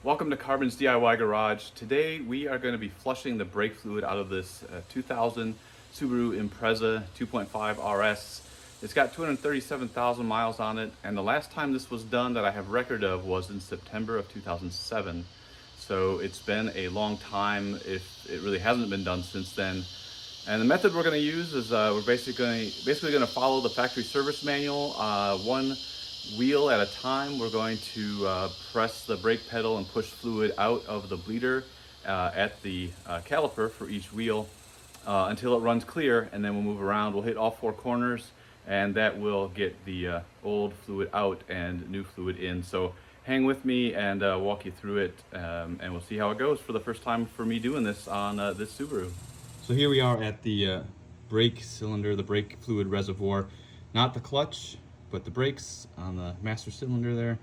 Welcome to Carbon's DIY Garage. Today we are going to be flushing the brake fluid out of this 2000 Subaru Impreza 2.5 RS. It's got 237,000 miles on it, and the last time this was done that I have record of was in September of 2007. So it's been a long time if it really hasn't been done since then. And the method we're going to use is we're basically going to follow the factory service manual. One wheel at a time, we're going to press the brake pedal and push fluid out of the bleeder at the caliper for each wheel until it runs clear, and then we'll move around. We'll hit all four corners, and that will get the old fluid out and new fluid in. So hang with me and walk you through it, and we'll see how it goes for the first time for me doing this on this Subaru. So here we are at the brake cylinder, the brake fluid reservoir, not the clutch, but the brakes on the master cylinder there.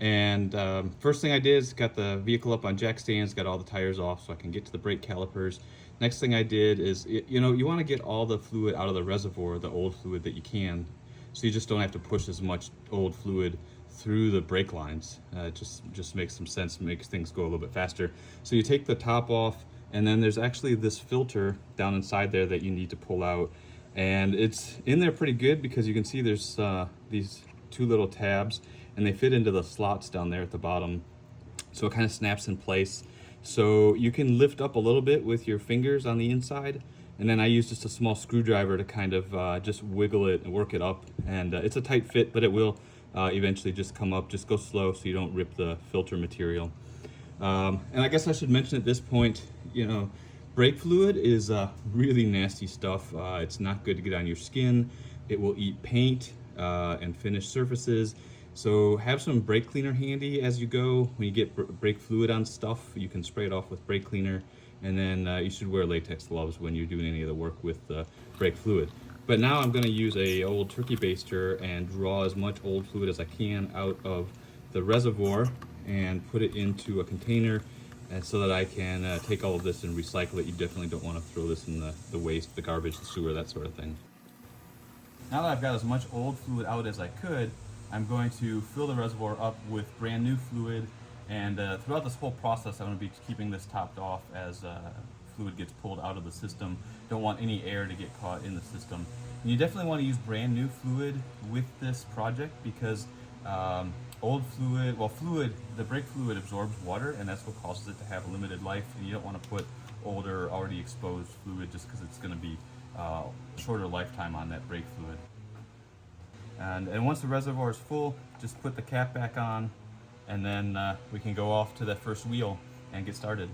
And first thing I did is got the vehicle up on jack stands, got all the tires off so I can get to the brake calipers. Next thing I did is, you want to get all the fluid out of the reservoir, the old fluid that you can, so you just don't have to push as much old fluid through the brake lines. It just makes some sense, makes things go a little bit faster. So you take the top off, and then there's actually this filter down inside there that you need to pull out. And it's in there pretty good because you can see there's these two little tabs, and they fit into the slots down there at the bottom. So it kind of snaps in place. So you can lift up a little bit with your fingers on the inside, and then I use just a small screwdriver to kind of just wiggle it and work it up. And it's a tight fit, but it will eventually just come up. Just go slow so you don't rip the filter material. And I guess I should mention at this point, brake fluid is really nasty stuff. It's not good to get on your skin. It will eat paint and finished surfaces. So have some brake cleaner handy as you go. When you get brake fluid on stuff, you can spray it off with brake cleaner. And then you should wear latex gloves when you're doing any of the work with brake fluid. But now I'm going to use a old turkey baster and draw as much old fluid as I can out of the reservoir and put it into a container, and so that I can take all of this and recycle it. You definitely don't want to throw this in the waste, the garbage, the sewer, that sort of thing. Now that I've got as much old fluid out as I could, I'm going to fill the reservoir up with brand new fluid, and throughout this whole process I'm going to be keeping this topped off as fluid gets pulled out of the system. Don't want any air to get caught in the system. And you definitely want to use brand new fluid with this project because old fluid, the brake fluid absorbs water, and that's what causes it to have a limited life. And you don't want to put older, already exposed fluid just because it's going to be shorter lifetime on that brake fluid. And once the reservoir is full, just put the cap back on, and then we can go off to that first wheel and get started.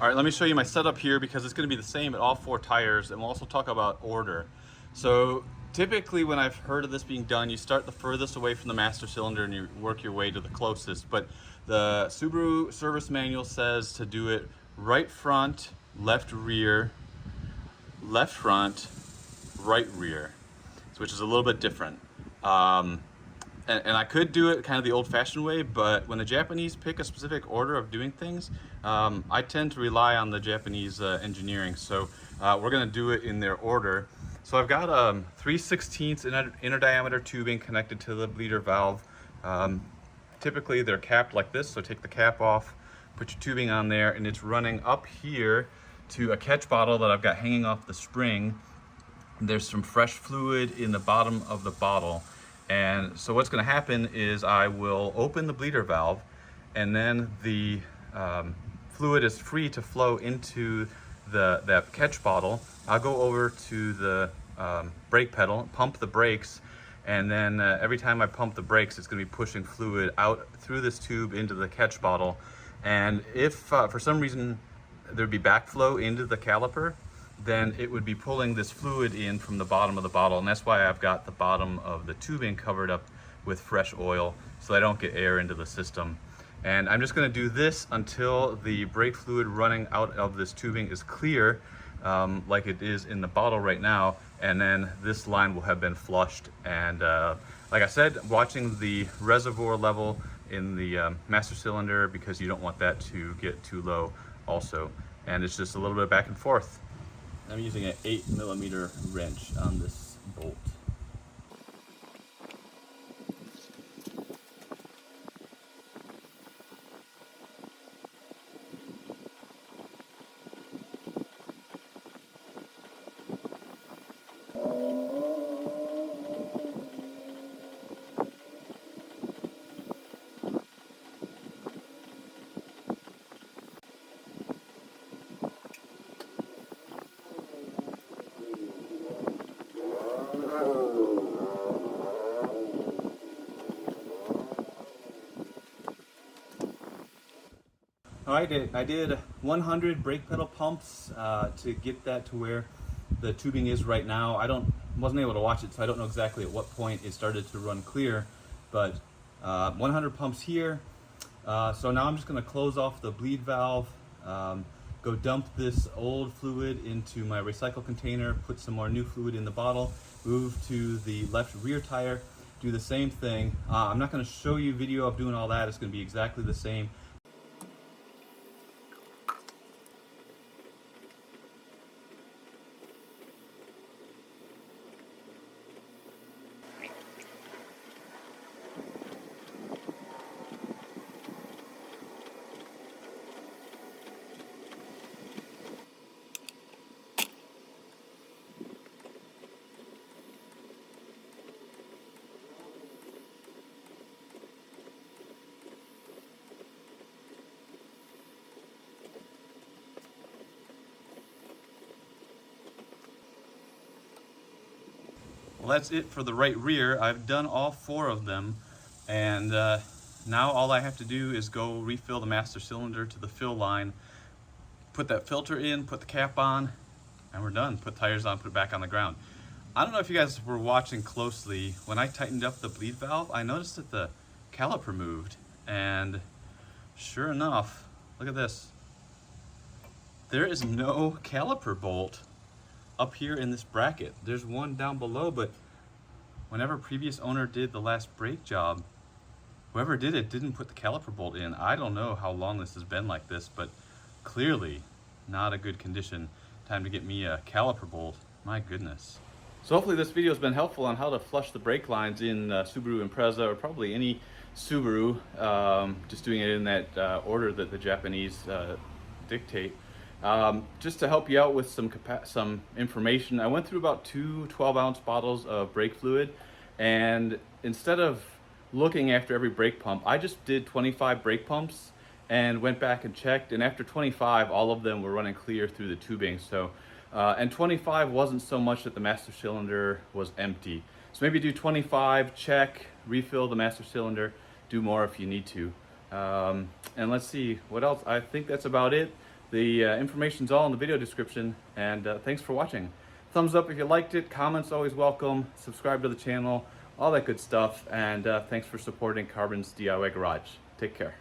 All right, let me show you my setup here because it's going to be the same at all four tires, and we'll also talk about order. So typically when I've heard of this being done, you start the furthest away from the master cylinder and you work your way to the closest. But the Subaru service manual says to do it right front, left rear, left front, right rear, which is a little bit different. And I could do it kind of the old-fashioned way, but when the Japanese pick a specific order of doing things, I tend to rely on the Japanese engineering. So we're going to do it in their order. So I've got 3/16 inner diameter tubing connected to the bleeder valve. Typically they're capped like this, so take the cap off, put your tubing on there, and it's running up here to a catch bottle that I've got hanging off the spring. There's some fresh fluid in the bottom of the bottle. And so what's going to happen is I will open the bleeder valve, and then the fluid is free to flow into that catch bottle. I'll go over to the brake pedal, pump the brakes, and then every time I pump the brakes, it's going to be pushing fluid out through this tube into the catch bottle. And if for some reason there'd be backflow into the caliper, then it would be pulling this fluid in from the bottom of the bottle, and that's why I've got the bottom of the tubing covered up with fresh oil so I don't get air into the system. And I'm just going to do this until the brake fluid running out of this tubing is clear, like it is in the bottle right now, and then this line will have been flushed. And like I said, watching the reservoir level in the master cylinder because you don't want that to get too low also. And it's just a little bit back and forth. I'm using an 8mm wrench on this bolt. All right, I did 100 brake pedal pumps to get that to where the tubing is right now. Wasn't able to watch it, so I don't know exactly at what point it started to run clear, but 100 pumps here. So now I'm just going to close off the bleed valve, go dump this old fluid into my recycle container, put some more new fluid in the bottle, move to the left rear tire, do the same thing. I'm not going to show you video of doing all that. It's going to be exactly the same. Well, that's it for the right rear. I've done all 4 of them, and now all I have to do is go refill the master cylinder to the fill line, put that filter in, put the cap on, and we're done. Put tires on, put it back on the ground. I don't know if you guys were watching closely. When I tightened up the bleed valve, I noticed that the caliper moved, and sure enough, look at this. There is no caliper bolt up here in this bracket. There's one down below, but whenever previous owner did the last brake job, whoever did it didn't put the caliper bolt in. I don't know how long this has been like this, but clearly not a good condition. Time to get me a caliper bolt. My goodness. So hopefully this video has been helpful on how to flush the brake lines in Subaru Impreza, or probably any Subaru, just doing it in that order that the Japanese dictate. Just to help you out with some information, I went through about 2 12-ounce bottles of brake fluid, and instead of looking after every brake pump, I just did 25 brake pumps and went back and checked, and after 25, all of them were running clear through the tubing. So, and 25 wasn't so much that the master cylinder was empty. So maybe do 25, check, refill the master cylinder, do more if you need to. And let's see, what else? I think that's about it. The information's all in the video description, and thanks for watching. Thumbs up if you liked it, comments always welcome, subscribe to the channel, all that good stuff, and thanks for supporting Carbon's DIY Garage. Take care.